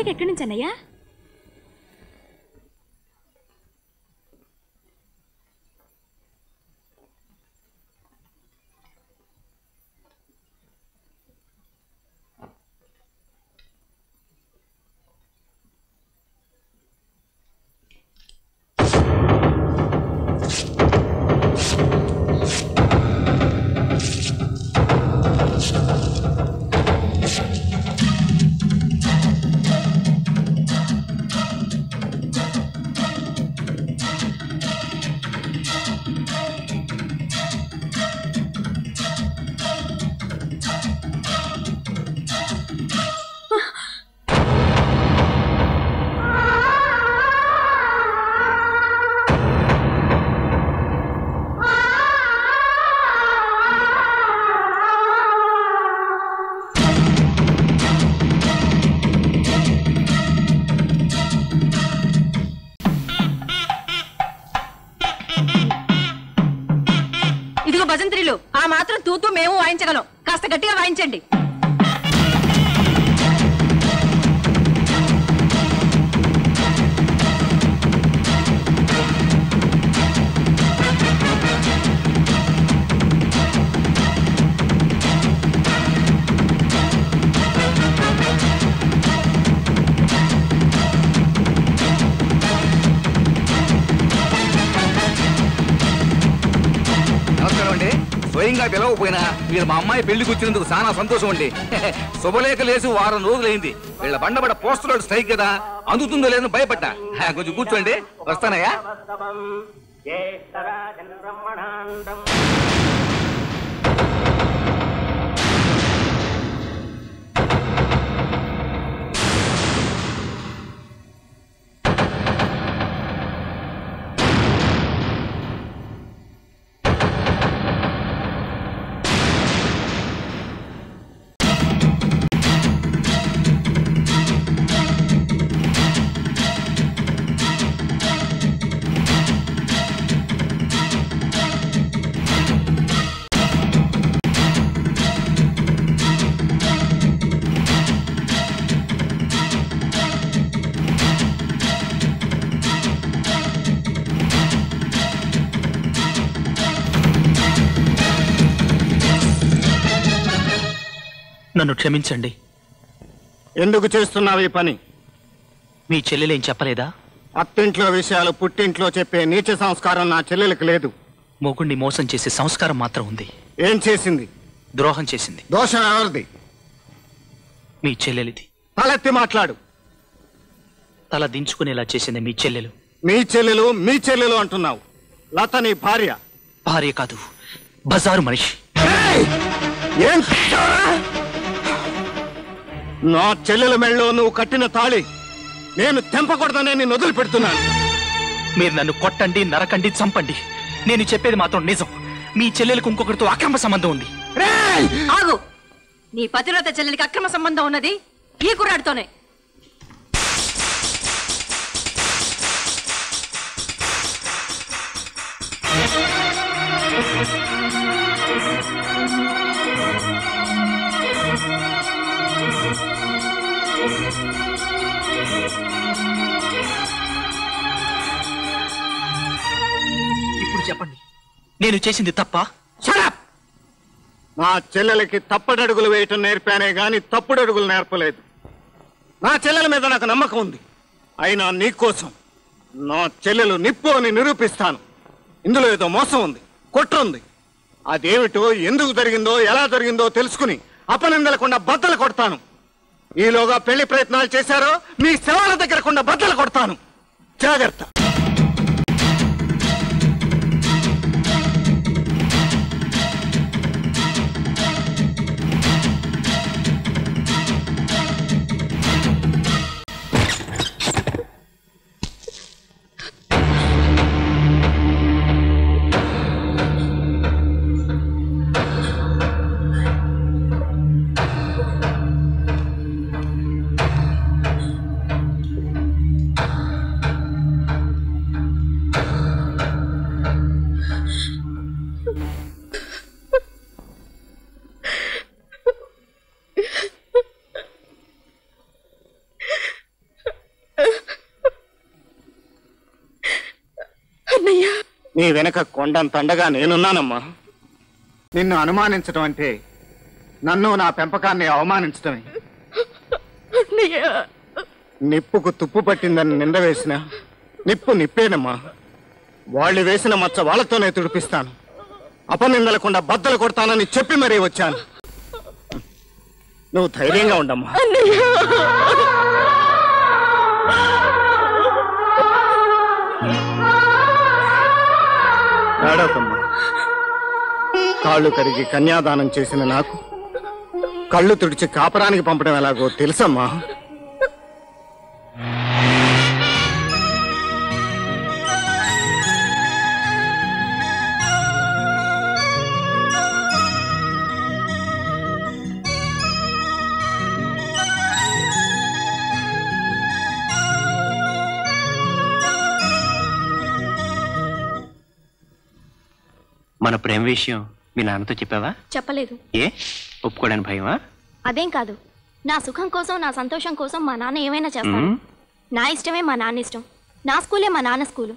Bike ఎక్కడి నుంచి అన్నయ్యా? భజంత్రీలు ఆ మాత్రం తూతూ మేము వాయించగలం. కాస్త గట్టిగా వాయించండి. స్వయంగా పిలవకపోయినా మీరు మా అమ్మాయి పెళ్లికి వచ్చినందుకు చాలా సంతోషం అండి. శుభలేఖ లేసి వారం రోజులైంది. వీళ్ళ బండబడ పోస్టర్ స్ట్రైక్ కదా, అందుతుందో లేదని భయపడ్డా. కొంచెం కూర్చోండి, వస్తానయ్యా. నన్ను క్షమించండి. ఎందుకు చేస్తున్నావు ఈ పని? మీ చెల్లెలేం చెప్పలేదా? అత్తింట్లో విషయాలు పుట్టింట్లో చెప్పే నీచ సంస్కారం నా చెల్లెలకు లేదు. మొగుణ్ణి మోసం చేసే సంస్కారం మాత్రం ఉంది. ఏం చేసింది? ద్రోహం చేసింది. దోషం ఎవరిది? మీ చెల్లెలిది. తలెత్తి మాట్లాడు. తల దించుకునేలా చేసింది మీ చెల్లెలు. మీ చెల్లెలు అంటున్నావు. లత నీ భార్య. భార్య కాదు, బజారు మనిషి. ఏం నా చెల్లెల మెళ్ళలో నువ్వు కట్టిన తాళి నేను తెంపకూడదనే నేను వదిలిపెడుతున్నాను. మీరు నన్ను కొట్టండి, నరకండి, చంపండి, నేను చెప్పేది మాత్రం నిజం. మీ చెల్లెలకు ఇంకొకరితో అక్రమ సంబంధం ఉంది. ఆగు. నీ పతివ్రత చెల్లెలికి అక్రమ సంబంధం ఉన్నది ఈ కుర్రాడితోనే. ఇప్పుడు చెప్పండి, నేను చేసింది తప్ప? నా చెల్లెలకి తప్పడడుగులు వేయటం నేర్పానే గాని తప్పుడడుగులు నేర్పలేదు. నా చెల్లెల మీద నాకు నమ్మకం ఉంది. అయినా నీకోసం నా చెల్లెలు నిప్పు అని నిరూపిస్తాను. ఇందులో ఏదో మోసం ఉంది, కుట్ర ఉంది. అదేమిటో, ఎందుకు జరిగిందో, ఎలా జరిగిందో తెలుసుకుని అపనిందలకుండా బద్దలు కొడతాను. ఈలోగా పెళ్లి ప్రయత్నాలు చేశారో మీ శవాల దగ్గర కుండా బద్దలు కొడతాను. జాగ్రత్త. నీ వెనక కొండంత అండగా నేనున్నానమ్మా. నిన్ను అనుమానించడం అంటే నన్ను నా పెంపకాన్ని అవమానించడమే. నిప్పుకు తుప్పు పట్టిందని నింద వేసిన నిప్పు నిప్పేనమ్మా. వాళ్ళు వేసిన మచ్చ వాళ్ళతోనే తుడిపిస్తాను. అపనిందలకుండా బద్దలు కొడతానని చెప్పి మరీ వచ్చాను. నువ్వు ధైర్యంగా ఉండమ్మా. ఏడవకమ్మా. కాళ్ళు కరిగి కన్యాదానం చేసిన నాకు కళ్ళు తుడిచి కాపరానికి పంపడం ఎలాగో తెలుసమ్మా. మన ప్రేమ విషయం మీ నాన్నతో చెప్పావా? చెప్పలేదు. ఏ ఒప్పుకోవడానికి భయమా? అదేం కాదు. నా సుఖం కోసం, నా సంతోషం కోసం మా నాన్న ఏమైనా చేస్తాడు. నా ఇష్టమే మా నాన్న ఇష్టం. నా స్కూలే మా నాన్న స్కూలు.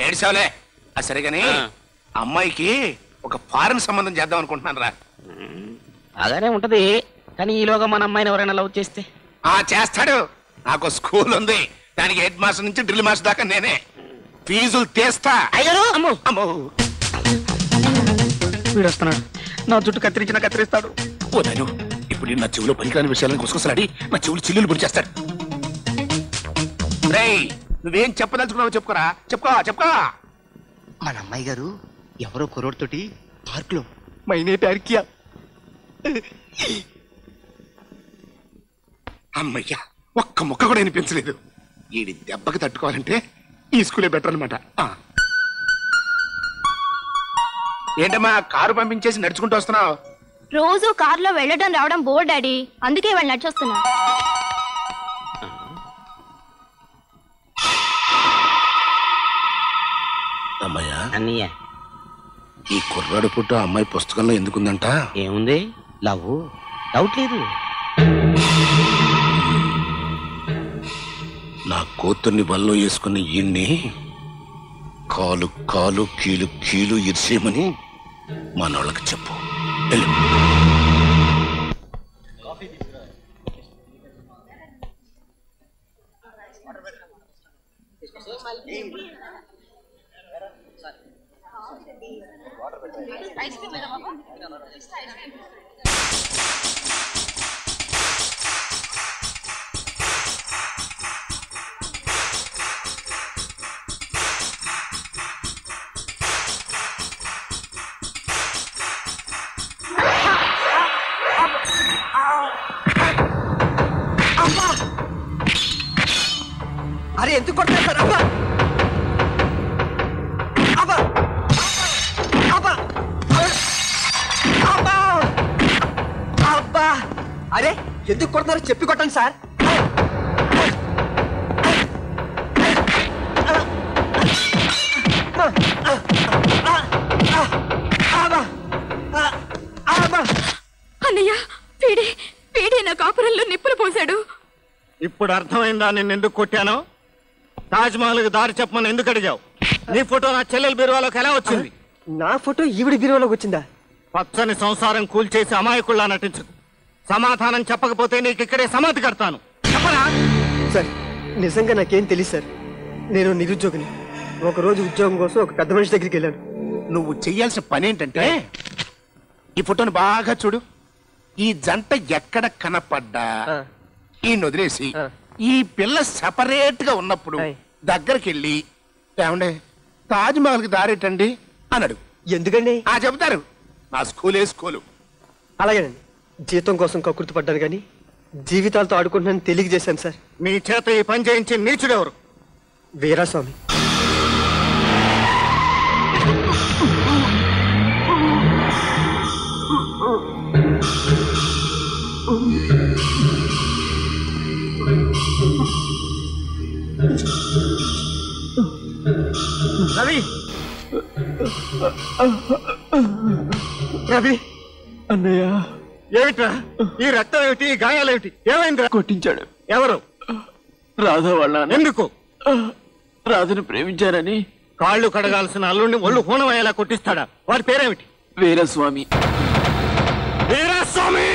ఏడ్చావులే. సరేగాని అమ్మాయికి ఒక ఫారెన్ సంబంధం చేద్దాం అనుకుంటున్నాను రా. అలానే ఉంటది, కానీ ఈలోగా మన అమ్మాయిని ఎవరైనా లవ్ చేస్తే చేస్తాడు. నాకు స్కూల్ ఉంది, దానికి హెడ్ మాస్టర్ నుంచి డ్రిల్ మాస్టర్ దాకా నేనే. ఫీజులు తీస్తా. వీడొస్తున్నాడు. నా జుట్టు కత్తిరించినా కత్తిరిస్తాడు. పోతాను. ఇప్పుడు నా చెవులో పనికిరాని విషయాలను గుసగుసలాడి నా చెవులు చిల్లులు పొడి చేస్తాడు. రేయ్, నువ్వేం చెప్పదలుచుకున్నావు చెప్పుకోరా. చెప్పుకో. మన అమ్మాయి గారు ఎవరో కుర్రోడ్తోటి పార్క్ లో మైనే ప్యార్కియా. అమ్మయ్యా, ఒక్క ముక్క కూడా వినిపించలేదు. ఈడి దెబ్బకి తట్టుకోవాలంటే ఈ స్కూలే బెటర్ అనమాట. ఏంటమ్మా కారు పంపించేసి నడుచుకుంటూ వస్తున్నావు? రోజు కారులో వెళ్ళడం రావడం బోర్ డాడీ, అందుకే వాళ్ళు నడిచొస్తున్నా. అమ్మయ్యా, అన్నయ్య ఈ కుర్రాడు పుట్టు అమ్మాయి పుస్తకంలో ఎందుకుందంట? ఏముంది? లవ్. డౌట్ లేదు. నా కూతుర్ని బల్లో వేసుకుని ఈయన్ని కాలు కాలు కీలు కీలు ఇరిసేయమని మనోళ్ళకి చెప్పు. వెళ్ళు. అరే ఎందుకు కొడతారు సార్? అబ్బా అబ్బా అబ్బా అబ్బా అబ్బా! అరే ఎందుకు కొడతారో చెప్పి కొట్టండి సార్. అన్నయ్య, వీడే నా కాపురంలో నిప్పులు పోశాడు. ఇప్పుడు అర్థమైందా నేను ఎందుకు కొట్టానో? తాజ్ మహల్ కి దారి చెప్పమని ఎందుకు అడిగావు? నీ ఫోటో నా చెల్లెల బీరువాలోకి ఎలా వచ్చింది? నా ఫోటో ఈవిడి బీరువాలోకి వచ్చిందా? పచ్చని సంసారం కూల్చేసి అమాయకుల్లా నటించదు. సమాధానం చెప్పకపోతే నీకు ఇక్కడే సమాధి కడతాను. చెప్పరా? సార్ నిజంగా నాకేం తెలియదు సార్. నేను నిరుద్యోగిని. ఒకరోజు ఉద్యోగం కోసం ఒక పెద్ద మనిషి దగ్గరికి వెళ్ళాను. నువ్వు చెయ్యాల్సిన పని ఏంటంటే ఈ ఫోటోని బాగా చూడు. ఈ జంట ఎక్కడ కనపడ్డా ఈ వదిలేసి ఈ పిల్ల సెపరేట్ గా ఉన్నప్పుడు దగ్గరికి వెళ్ళి ఏమండే తాజ్ మహల్ కి దారేటండి అన్నాడు. ఎందుకండి? చెబుతారు. నా స్కూలే స్కూలు. అలాగేనండి. జీతం కోసం కక్కుర్తి పడ్డాను కానీ జీవితాలతో ఆడుకుంటున్నాను తెలియజేశాను సార్. నీ చేత ఈ పని చేయించి నీచుడెవరు? వీరాస్వామి. రవి రవి అన్నయ్య ఏమిట్రా ఈ రక్తం ఏమిటి, ఈ గాయాలేమిటి, ఏమైందిరా? కొట్టించాడు. ఎవరు? రాధా వాళ్ళ నాన్న. ఎందుకు? రాధను ప్రేమించారని. కాళ్ళు కడగాల్సిన అల్లుడిని ఒళ్ళు హూనమయ్యేలా కొట్టిస్తాడా? వాడి పేరేమిటి? వీరస్వామి. వీరస్వామి!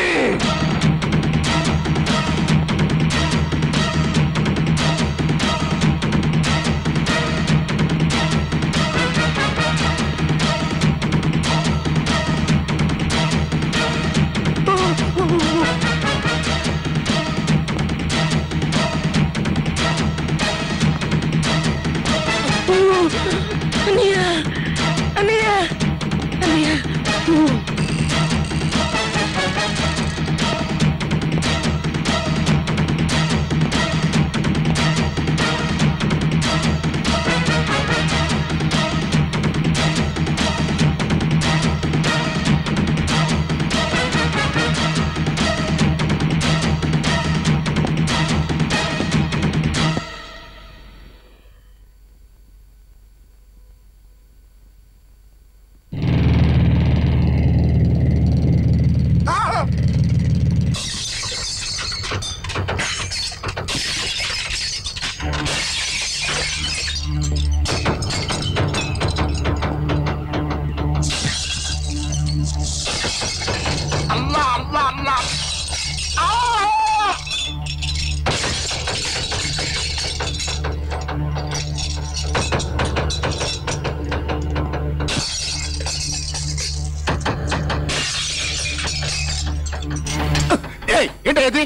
ఏంటది?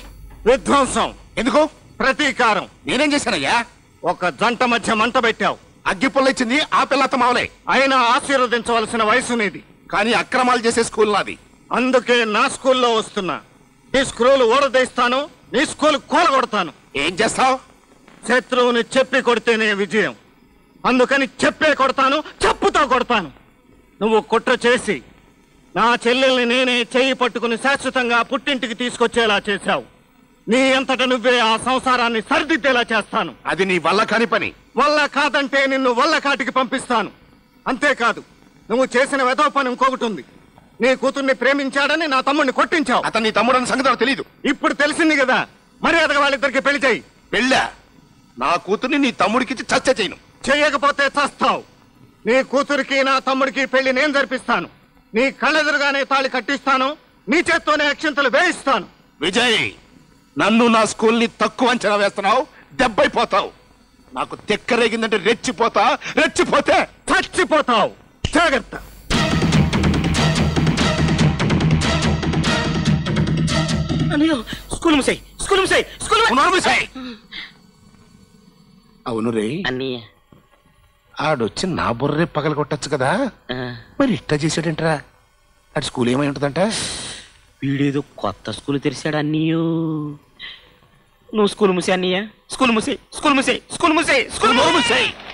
విధ్వంసం. ఎందుకు? ప్రతీకారం. నేనేం చేశానయ్యా? ఒక జంట మధ్య మంట పెట్టావు. అగ్గి పుల్ల ఇచ్చింది ఆ పిల్ల అత్తమావలే. అయినా ఆశీర్వదించవలసిన వయసు నీది. కానీ అక్రమాలు చేసే స్కూల్ నాది. అందుకే నా స్కూల్లో వస్తున్నా. ఈ స్క్రూలు ఊడదీస్తాను, నీ స్కూల్ కూలగొడతాను. ఏం చేస్తావు? శత్రువుని చెప్పి కొడితేనే విజయం. అందుకని చెప్పే కొడతాను, చెప్పుతో కొడతాను. నువ్వు కుట్ర చేసి నా చెల్లెల్ని నేనే చెయ్యి పట్టుకుని శాశ్వతంగా పుట్టింటికి తీసుకొచ్చేలా చేశావు. నీ అంతట నువ్వే ఆ సంసారాన్ని సరిదిద్దేలా చేస్తాను. అది నీ వల్ల కాని పని. వల్ల కాదంటే నిన్ను వల్ల కాటికి పంపిస్తాను. అంతేకాదు, నువ్వు చేసిన వెధవ పని ఇంకొకటి ఉంది. నీ కూతుర్ని ప్రేమించాడని నా తమ్ముడిని కొట్టించావు. అతను నీ తమ్ముడు అన్న సంగతి నాకు తెలీదు. ఇప్పుడు తెలిసింది కదా, మర్యాదగా వాళ్ళిద్దరికి పెళ్లి చేయి. పెళ్ళా? నా కూతుర్ని నీ తమ్ముడికిచ్చి చచ్చ చేయను. చెయ్యకపోతే చస్తావు. నీ కూతురికి నా తమ్ముడికి పెళ్లి నేను జరిపిస్తాను. నీ కళ్ళెదురుగానే తాళి కట్టిస్తాను, నీ చేత్తోనే అక్షింతలు వేయిస్తాను. విజయ్, నన్ను నా స్కూల్ ని తక్కువ అంచనా వేస్తున్నావు, దెబ్బైపోతావు. నాకు తెక్కరేగిందంటే రెచ్చిపోతా, రెచ్చిపోతే చచ్చిపోతావు. జాగ్రత్త. స్కూల్ ముసాయి, స్కూల్ ముసాయి, స్కూల్ ముసాయి. అవును రే, అన్నయ్య ఆడొచ్చి నా బుర్రే పగల కొట్టచ్చు కదా, మరి ఇట్టా చేసాడేంట్రా? అటు స్కూల్ ఏమై ఉంటుందంట? వీడేదో కొత్త స్కూల్ తెరిచాడు అన్నయ్యో. నువ్వు స్కూల్ ముసాయి అన్నయ్య, స్కూల్ ముసాయి, స్కూల్ ముసాయి, స్కూల్ ముసాయి, స్కూల్ ముసాయి.